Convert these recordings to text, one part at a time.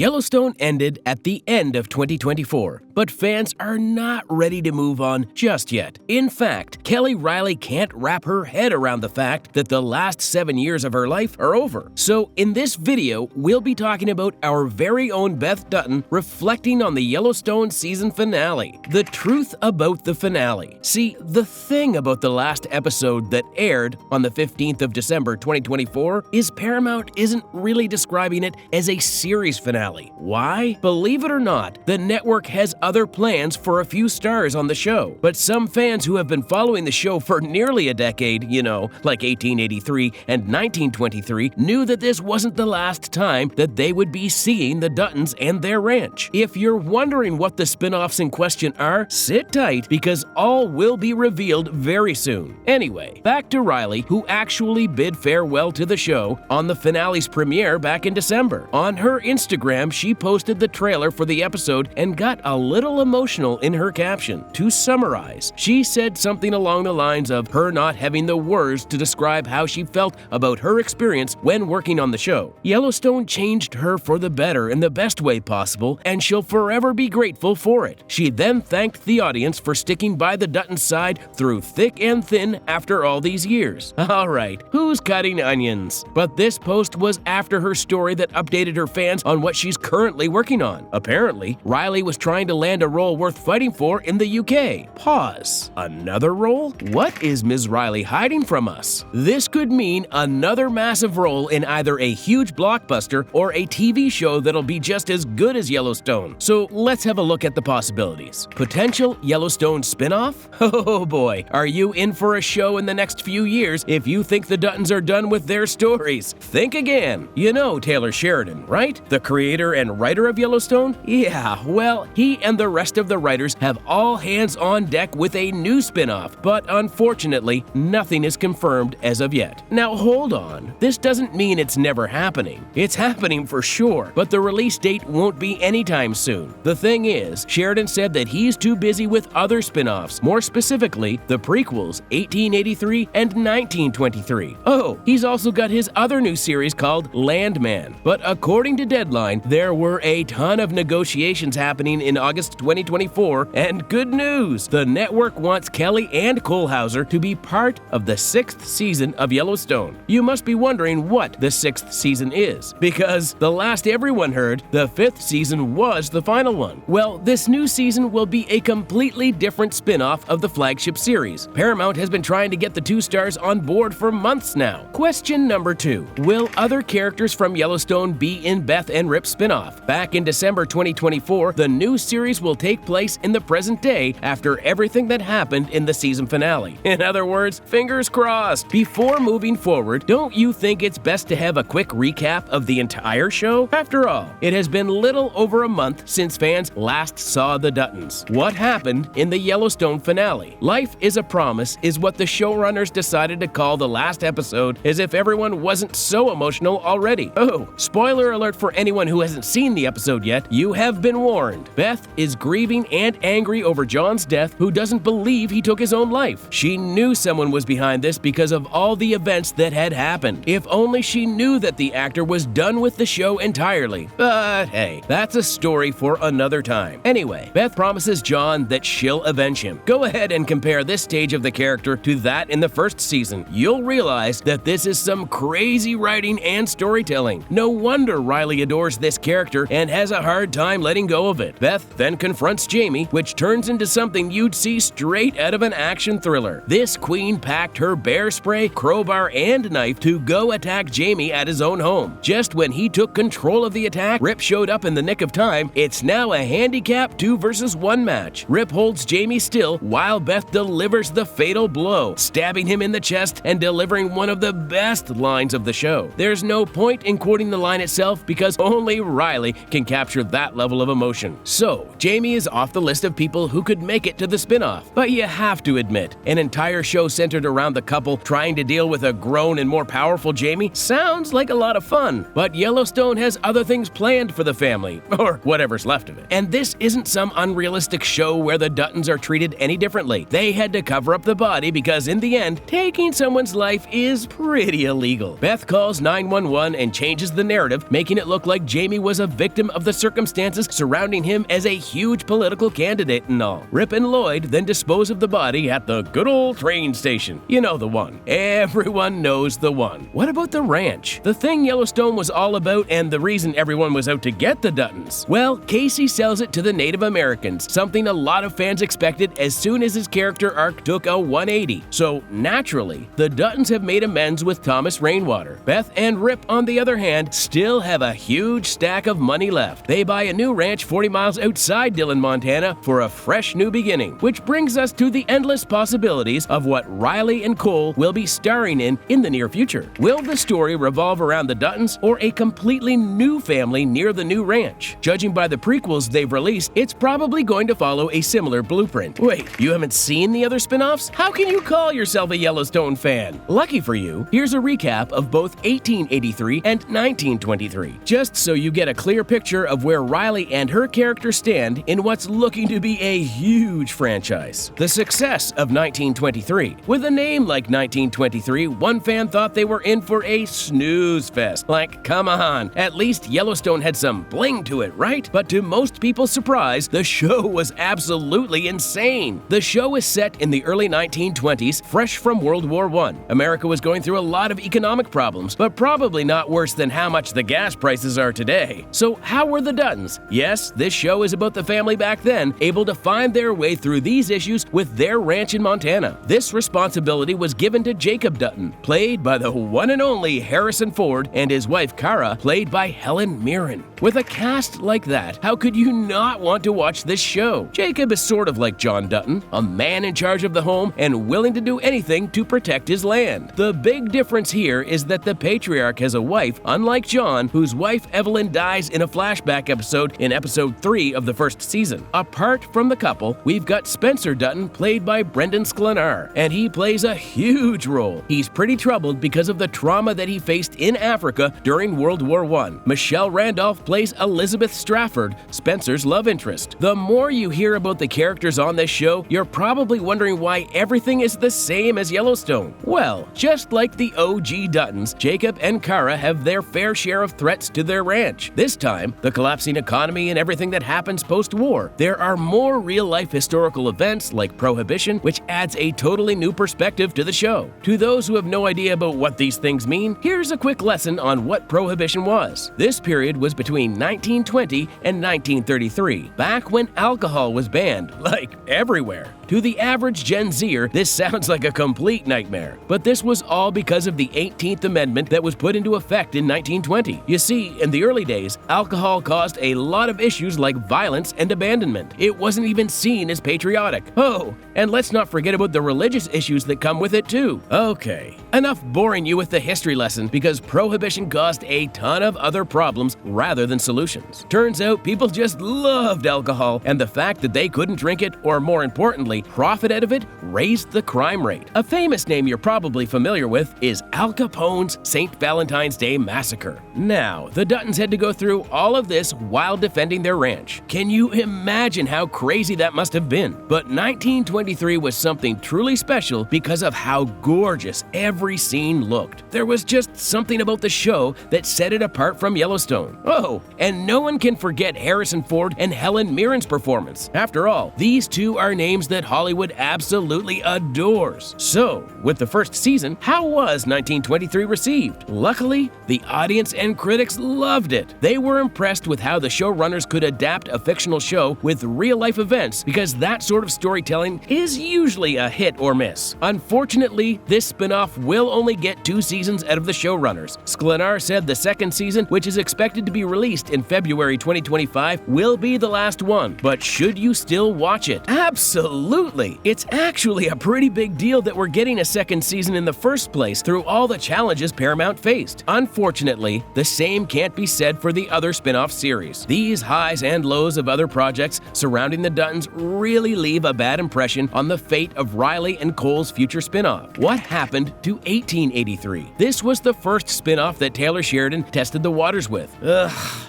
Yellowstone ended at the end of 2024, but fans are not ready to move on just yet. In fact, Kelly Reilly can't wrap her head around the fact that the last 7 years of her life are over. So in this video, we'll be talking about our very own Beth Dutton reflecting on the Yellowstone season finale. The truth about the finale. See, the thing about the last episode that aired on the 15th of December 2024 is Paramount isn't really describing it as a series finale. Why? Believe it or not, the network has other plans for a few stars on the show. But some fans who have been following the show for nearly a decade, like 1883 and 1923, knew that this wasn't the last time that they would be seeing the Duttons and their ranch. If you're wondering what the spin-offs in question are, sit tight because all will be revealed very soon. Anyway, back to Reilly, who actually bid farewell to the show on the finale's premiere back in December. On her Instagram, she posted the trailer for the episode and got a little emotional in her caption. To summarize, she said something along the lines of her not having the words to describe how she felt about her experience when working on the show. Yellowstone changed her for the better in the best way possible, and she'll forever be grateful for it. She then thanked the audience for sticking by the Duttons' side through thick and thin after all these years. Alright, who's cutting onions? But this post was after her story that updated her fans on what she's currently working on. Apparently, Reilly was trying to land a role worth fighting for in the UK. Pause. Another role? What is Ms. Reilly hiding from us? This could mean another massive role in either a huge blockbuster or a TV show that'll be just as good as Yellowstone. So let's have a look at the possibilities. Potential Yellowstone spin-off? Oh boy, are you in for a show in the next few years if you think the Duttons are done with their stories? Think again. You know Taylor Sheridan, right? The creator and writer of Yellowstone? Yeah, well, he and the rest of the writers have all hands on deck with a new spin-off, but unfortunately, nothing is confirmed as of yet. Now hold on, this doesn't mean it's never happening. It's happening for sure, but the release date won't be anytime soon. The thing is, Sheridan said that he's too busy with other spin-offs, more specifically, the prequels, 1883 and 1923. Oh, he's also got his other new series called Landman, but according to Deadline, there were a ton of negotiations happening in August 2024, and good news! The network wants Kelly and Kohlhauser to be part of the 6th season of Yellowstone. You must be wondering what the 6th season is, because the last everyone heard, the 5th season was the final one. Well, this new season will be a completely different spin-off of the flagship series. Paramount has been trying to get the two stars on board for months now. Question number 2. Will other characters from Yellowstone be in Beth and Rip's spin-off? Back in December 2024, the new series will take place in the present day after everything that happened in the season finale. In other words, fingers crossed. Before moving forward, don't you think it's best to have a quick recap of the entire show? After all, it has been little over a month since fans last saw the Duttons. What happened in the Yellowstone finale? Life is a Promise is what the showrunners decided to call the last episode, as if everyone wasn't so emotional already. Oh, spoiler alert for anyone who hasn't seen the episode yet, you have been warned. Beth is grieving and angry over John's death, who doesn't believe he took his own life. She knew someone was behind this because of all the events that had happened. If only she knew that the actor was done with the show entirely. But hey, that's a story for another time. Anyway, Beth promises John that she'll avenge him. Go ahead and compare this stage of the character to that in the first season. You'll realize that this is some crazy writing and storytelling. No wonder Reilly adores this character and has a hard time letting go of it. Beth then confronts Jamie, which turns into something you'd see straight out of an action thriller. This queen packed her bear spray, crowbar, and knife to go attack Jamie at his own home. Just when he took control of the attack, Rip showed up in the nick of time. It's now a handicap 2 versus 1 match. Rip holds Jamie still while Beth delivers the fatal blow, stabbing him in the chest and delivering one of the best lines of the show. There's no point in quoting the line itself because only Reilly can capture that level of emotion. So, Jamie is off the list of people who could make it to the spin-off. But you have to admit, an entire show centered around the couple trying to deal with a grown and more powerful Jamie sounds like a lot of fun. But Yellowstone has other things planned for the family, or whatever's left of it. And this isn't some unrealistic show where the Duttons are treated any differently. They had to cover up the body because in the end, taking someone's life is pretty illegal. Beth calls 911 and changes the narrative, making it look like Jamie Jamie was a victim of the circumstances surrounding him as a huge political candidate and all. Rip and Lloyd then dispose of the body at the good old train station. You know the one. Everyone knows the one. What about the ranch? The thing Yellowstone was all about and the reason everyone was out to get the Duttons. Well, Casey sells it to the Native Americans, something a lot of fans expected as soon as his character arc took a 180. So, naturally, the Duttons have made amends with Thomas Rainwater. Beth and Rip, on the other hand, still have a huge stack of money left. They buy a new ranch 40 miles outside Dillon, Montana for a fresh new beginning, which brings us to the endless possibilities of what Reilly and Cole will be starring in the near future. Will the story revolve around the Duttons or a completely new family near the new ranch? Judging by the prequels they've released, it's probably going to follow a similar blueprint. Wait, you haven't seen the other spin-offs? How can you call yourself a Yellowstone fan? Lucky for you, here's a recap of both 1883 and 1923, just so you get a clear picture of where Reilly and her character stand in what's looking to be a huge franchise. The success of 1923. With a name like 1923, one fan thought they were in for a snooze fest. Like, come on, at least Yellowstone had some bling to it, right? But to most people's surprise, the show was absolutely insane. The show is set in the early 1920s, fresh from World War I. America was going through a lot of economic problems, but probably not worse than how much the gas prices are today. So how were the Duttons? Yes, this show is about the family back then, able to find their way through these issues with their ranch in Montana. This responsibility was given to Jacob Dutton, played by the one and only Harrison Ford, and his wife Cara, played by Helen Mirren. With a cast like that, how could you not want to watch this show? Jacob is sort of like John Dutton, a man in charge of the home and willing to do anything to protect his land. The big difference here is that the patriarch has a wife, unlike John, whose wife Evelyn dies in a flashback episode in episode 3 of the first season. Apart from the couple, we've got Spencer Dutton, played by Brendan Sklenar, and he plays a huge role. He's pretty troubled because of the trauma that he faced in Africa during World War I. Michelle Randolph plays Elizabeth Strafford, Spencer's love interest. The more you hear about the characters on this show, you're probably wondering why everything is the same as Yellowstone. Well, just like the OG Duttons, Jacob and Cara have their fair share of threats to their ranch. This time, the collapsing economy and everything that happens post-war. There are more real-life historical events like Prohibition, which adds a totally new perspective to the show. To those who have no idea about what these things mean, here's a quick lesson on what Prohibition was. This period was between 1920 and 1933, back when alcohol was banned, like everywhere. To the average Gen Zer, this sounds like a complete nightmare. But this was all because of the 18th Amendment that was put into effect in 1920. You see, in the early days, alcohol caused a lot of issues like violence and abandonment. It wasn't even seen as patriotic. Oh, and let's not forget about the religious issues that come with it too. Okay, enough boring you with the history lesson, because Prohibition caused a ton of other problems rather than solutions. Turns out people just loved alcohol, and the fact that they couldn't drink it, or more importantly, profit out of it, raised the crime rate. A famous name you're probably familiar with is Al Capone's St. Valentine's Day Massacre. Now, the Duttons had to go through all of this while defending their ranch. Can you imagine how crazy that must have been? But 1923 was something truly special because of how gorgeous every scene looked. There was just something about the show that set it apart from Yellowstone. Oh, and no one can forget Harrison Ford and Helen Mirren's performance. After all, these two are names that Hollywood absolutely adores. So, with the first season, how was 1923 received? Luckily, the audience and critics loved it. They were impressed with how the showrunners could adapt a fictional show with real-life events, because that sort of storytelling is usually a hit or miss. Unfortunately, this spin-off will only get 2 seasons out of the showrunners. Sklenar said the second season, which is expected to be released in February 2025, will be the last one. But should you still watch it? Absolutely! It's actually a pretty big deal that we're getting a second season in the first place through all the challenges Paramount faced. Unfortunately, the same can't be said for the other spin-off series. These highs and lows of other projects surrounding the Duttons really leave a bad impression on the fate of Reilly and Cole's future spin-off. What happened to 1883? This was the first spin-off that Taylor Sheridan tested the waters with.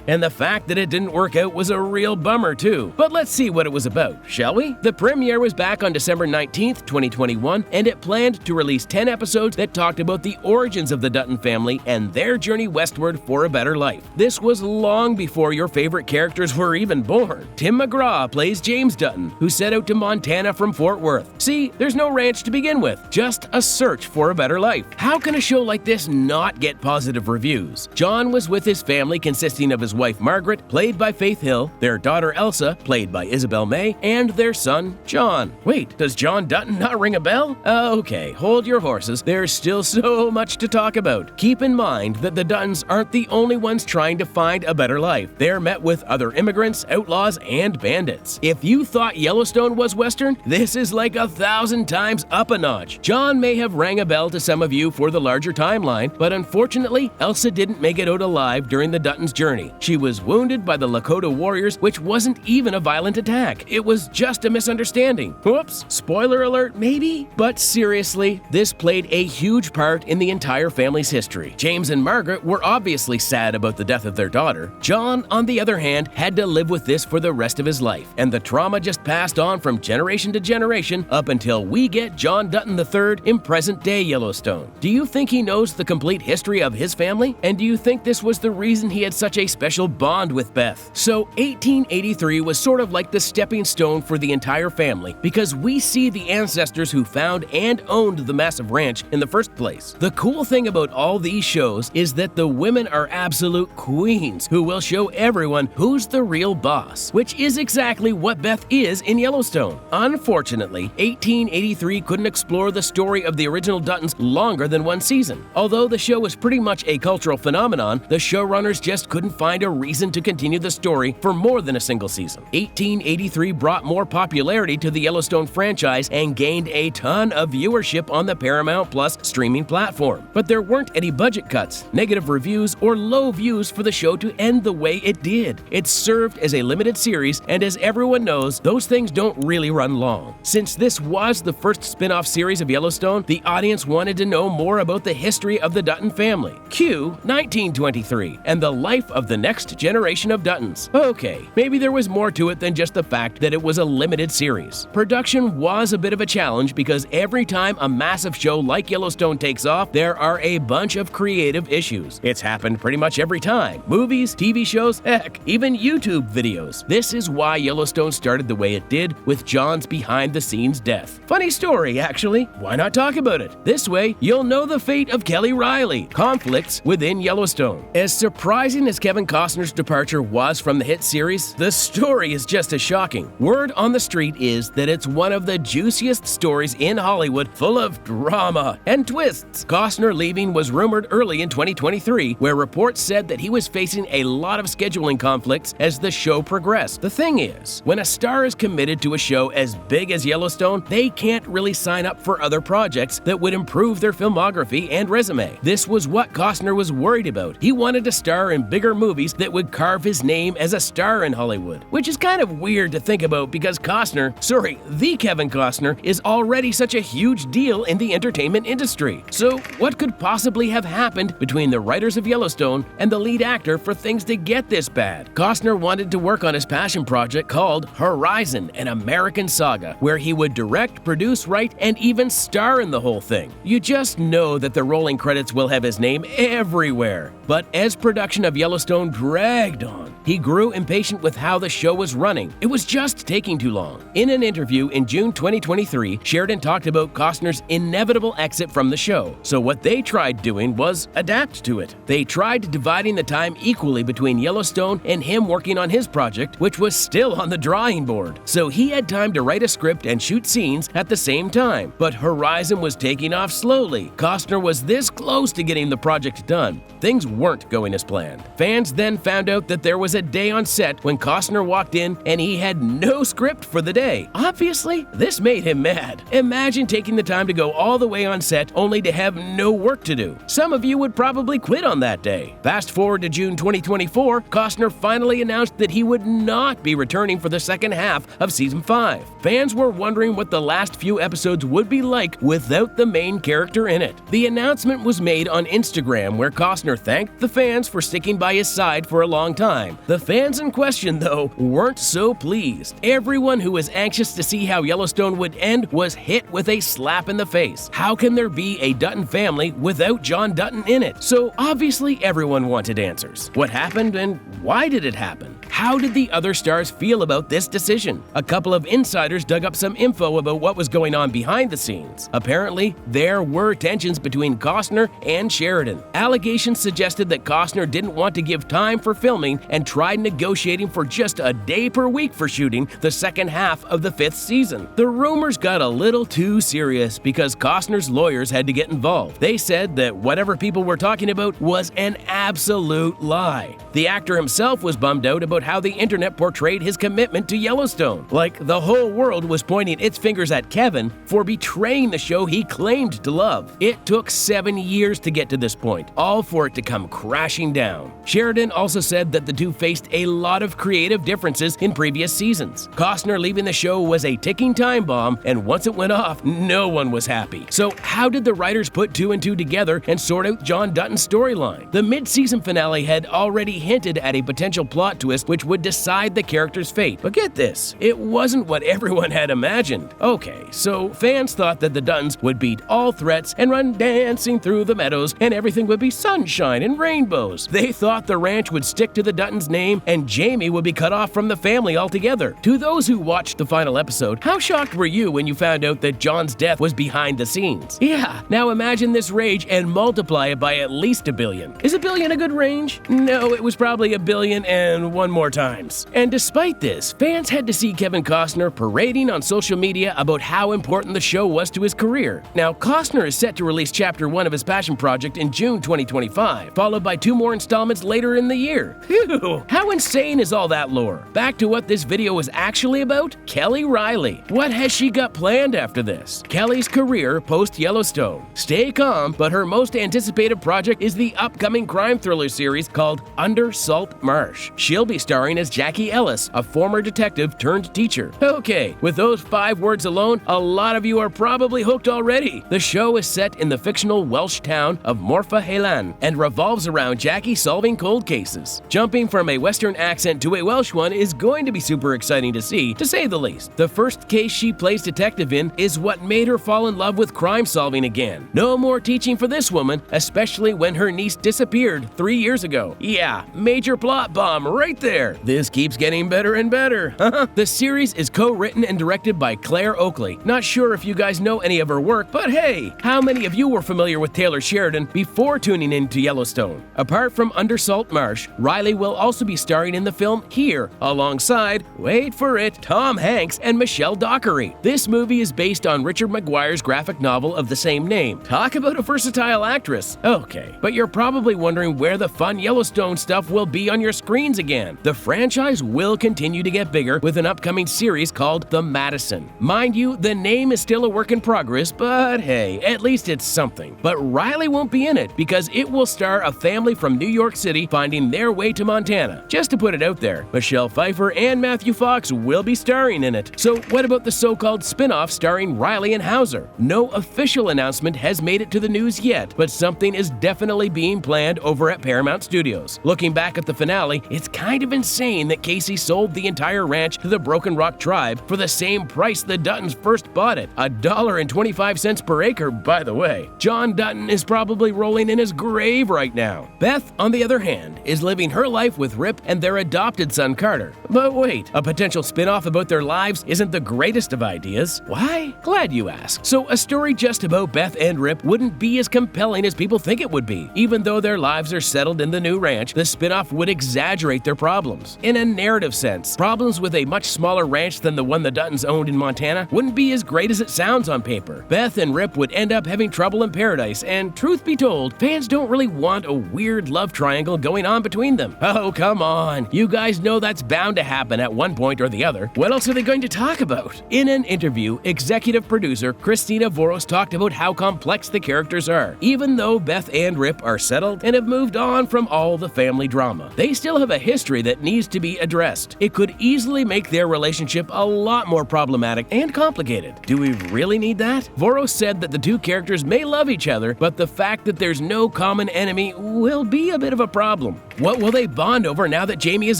And the fact that it didn't work out was a real bummer too. But let's see what it was about, shall we? The premiere was back on December 19th, 2021, and it planned to release 10 episodes that talked about the origins of the Dutton family and their journey westward for a better life. This was long before your favorite characters were even born. Tim McGraw plays James Dutton, who set out to Montana from Fort Worth. See, there's no ranch to begin with, just a search for a better life. How can a show like this not get positive reviews? John was with his family consisting of his wife Margaret, played by Faith Hill, their daughter Elsa, played by Isabel May, and their son John. Wait, does John Dutton not ring a bell? Okay, hold your horses. There's still so much to talk about. Keep in mind that the Duttons aren't the only ones trying to find a better life. They're met with other immigrants, outlaws, and bandits. If you thought Yellowstone was Western, this is like 1,000 times up a notch. John may have rang a bell to some of you for the larger timeline, but unfortunately, Elsa didn't make it out alive during the Duttons' journey. She was wounded by the Lakota warriors, which wasn't even a violent attack. It was just a misunderstanding. Whoops, spoiler alert maybe? But seriously, this played a huge part in the entire family's history. James and Margaret were obviously sad about the death of their daughter. John, on the other hand, had to live with this for the rest of his life, and the trauma just passed on from generation to generation up until we get John Dutton III in present-day Yellowstone. Do you think he knows the complete history of his family? And do you think this was the reason he had such a special bond with Beth? So 1883 was sort of like the stepping stone for the entire family, because we see the ancestors who found and owned the massive ranch in the first place. The cool thing about all these shows is that the women are absolute queens who will show everyone who's the real boss, which is exactly what Beth is in Yellowstone. Unfortunately, 1883 couldn't explore the story of the original Duttons longer than one season. Although the show was pretty much a cultural phenomenon, the showrunners just couldn't find a reason to continue the story for more than a single season. 1883 brought more popularity to the Yellowstone franchise and gained a ton of viewership on the Paramount Plus streaming platform. But there weren't any budget cuts, negative reviews, or low views for the show to end the way it did. It served as a limited series, and as everyone knows, those things don't really run long. Since this was the first spin-off series of Yellowstone, the audience wanted to know more about the history of the Dutton family. Cue 1923 and the life of the next generation of Duttons. Okay, maybe there was more to it than just the fact that it was a limited series. Production was a bit of a challenge because every time a massive show like Yellowstone takes off, there are a bunch of creative issues. It's happened pretty much every time. Movies, TV shows, heck, even YouTube videos. This is why Yellowstone started the way it did, with John's behind-the-scenes death. Funny story, actually. Why not talk about it? This way, you'll know the fate of Kelly Reilly. Conflicts within Yellowstone. As surprising as Kevin Costner's departure was from the hit series, the story is just as shocking. Word on the street is that it's one of the juiciest stories in Hollywood, full of drama and twists. Costner leaving was rumored early in 2023, where reports said that he was facing a lot of scheduling conflicts as the show progressed. The thing is, when a star is committed to a show as big as Yellowstone, they can't really sign up for other projects that would improve their filmography and resume. This was what Costner was worried about. He wanted to star in bigger movies that would carve his name as a star in Hollywood, which is kind of weird to think about because the Kevin Costner, is already such a huge deal in the entertainment industry. So what could possibly have happened between the writers of Yellowstone and the lead actor for things to get this bad? Costner wanted to work on his passion project called Horizon, an American saga, where he would direct, produce, write, and even star in the whole thing. You just know that the rolling credits will have his name everywhere. But as production of Yellowstone dragged on, he grew impatient with how the show was running. It was just taking too long. In an interview in June 2023, Sheridan talked about Costner's inevitable exit from the show. So what they tried doing was adapt to it. They tried dividing the time equally between Yellowstone and him working on his project, which was still on the drawing board. So he had time to write a script and shoot scenes at the same time. But Horizon was taking off slowly. Costner was this close to getting the project done. Things weren't going as planned. Fans then found out that there was a day on set when Costner walked in and he had no script for the day. Obviously, this made him mad. Imagine taking the time to go all the way on set only to have no work to do. Some of you would probably quit on that day. Fast forward to June 2024, Costner finally announced that he would not be returning for the second half of season 5. Fans were wondering what the last few episodes would be like without the main character in it. The announcement was made on Instagram, where Costner thanked the fans for sticking by his side for a long time, The fans in question, though, weren't so pleased. Everyone who was anxious to see how Yellowstone would end was hit with a slap in the face. How can there be a Dutton family without John Dutton in it? So obviously everyone wanted answers. What happened and why did it happen? How did the other stars feel about this decision? A couple of insiders dug up some info about what was going on behind the scenes. Apparently, there were tensions between Costner and Sheridan. Allegations suggested that Costner didn't want to give time for filming and tried negotiating for just a day per week for shooting the second half of the 5th season. The rumors got a little too serious because Costner's lawyers had to get involved. They said that whatever people were talking about was an absolute lie. The actor himself was bummed out about how the internet portrayed his commitment to Yellowstone. Like the whole world was pointing its fingers at Kevin for betraying the show he claimed to love. It took 7 years to get to this point, all for it to come crashing down. Sheridan also said that the two faced a lot of creative differences in previous seasons. Costner leaving the show was a ticking time bomb, and once it went off, no one was happy. So how did the writers put 2 and 2 together and sort out John Dutton's storyline? The mid-season finale had already hinted at a potential plot twist which would decide the character's fate. But get this, it wasn't what everyone had imagined. Okay, so fans thought that the Duttons would beat all threats and run dancing through the meadows and everything would be sunshine and rainbows. They thought the ranch would stick to the Duttons' name and Jamie would be cut off from the family altogether. To those who watched the final episode, how shocked were you when you found out that John's death was behind the scenes? Yeah, now imagine this rage and multiply it by at least 1 billion. Is 1 billion a good range? No, it was probably 1 billion and one more times. And despite this, fans had to see Kevin Costner parading on social media about how important the show was to his career. Now, Costner is set to release Chapter 1 of his passion project in June 2025, followed by 2 more installments later in the year. Phew! How insane is all that lore? Back to what this video was actually about, Kelly Reilly. What has she got planned after this? Kelly's career post-Yellowstone. Stay calm, but her most anticipated project is the upcoming crime thriller series called Under Salt Marsh. She'll be starring as Jackie Ellis, a former detective turned teacher. Okay, with those 5 words alone, a lot of you are probably hooked already. The show is set in the fictional Welsh town of Morfa Helan and revolves around Jackie solving cold cases. Jumping from a Western accent to a Welsh one is going to be super exciting to see, to say the least. The first case she plays detective in is what made her fall in love with crime solving again. No more teaching for this woman, especially when her niece disappeared 3 years ago. Yeah, major plot bomb right there. This keeps getting better and better. The series is co-written and directed by Claire Oakley. Not sure if you guys know any of her work, but hey, how many of you were familiar with Taylor Sheridan before tuning into Yellowstone? Apart from Under Salt Marsh, Reilly will also be starring in the film Here, alongside, wait for it, Tom Hanks and Michelle Dockery. This movie is based on Richard Maguire's graphic novel of the same name. Talk about a versatile actress. Okay, but you're probably wondering where the fun Yellowstone stuff will be on your screens again. The franchise will continue to get bigger with an upcoming series called The Madison. Mind you, the name is still a work in progress, but hey, at least it's something. But Reilly won't be in it because it will star a family from New York City finding their way to Montana. Just to put it out there, Michelle Pfeiffer and Matthew Fox will be starring in it. So what about the so-called spin-off starring Reilly and Hauser? No official announcement has made it to the news yet, but something is definitely being planned over at Paramount Studios. Looking back at the finale, it's kind of insane that Casey sold the entire ranch to the Broken Rock tribe for the same price the Duttons first bought it, $1.25 per acre, by the way. John Dutton is probably rolling in his grave right now. Beth, on the other hand, is living her life with Rip and their adopted son Carter. But wait, a potential spin-off about their lives isn't the greatest of ideas. Why? Glad you asked. So a story just about Beth and Rip wouldn't be as compelling as people think it would be. Even though their lives are settled in the new ranch, the spin-off would exaggerate their problems. In a narrative sense, problems with a much smaller ranch than the one the Duttons owned in Montana wouldn't be as great as it sounds on paper. Beth and Rip would end up having trouble in paradise, and truth be told, fans don't really want a weird love triangle going on between them. Oh, come on. You guys know that's bound to happen at one point or the other. What else are they going to talk about? In an interview, executive producer Christina Voros talked about how complex the characters are. Even though Beth and Rip are settled and have moved on from all the family drama, they still have a history that needs to be addressed. It could easily make their relationship a lot more problematic and complicated. Do we really need that? Voros said that the two characters may love each other, but the fact that there's no common enemy will be a bit of a problem. What will they bond over now that Jamie is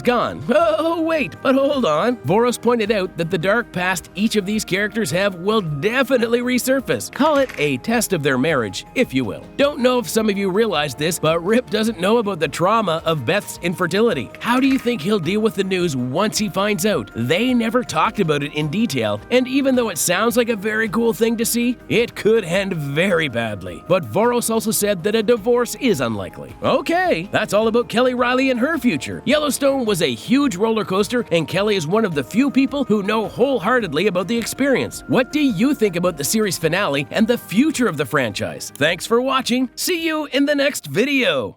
gone? Oh, wait, but hold on. Voros pointed out that the dark past each of these characters have will definitely resurface. Call it a test of their marriage, if you will. Don't know if some of you realize this, but Rip doesn't know about the trauma of Beth's infertility. How do you think he'll deal with the news once he finds out? They never talked about it in detail, and even though it sounds like a very cool thing to see, it could end very badly. But Voros also said that a divorce is unlikely. Okay, that's all about Kelly Reilly and her future. Yellowstone was a huge roller coaster, and Kelly is one of the few people who know wholeheartedly about the experience. What do you think about the series finale and the future of the franchise? Thanks for watching. See you in the next video.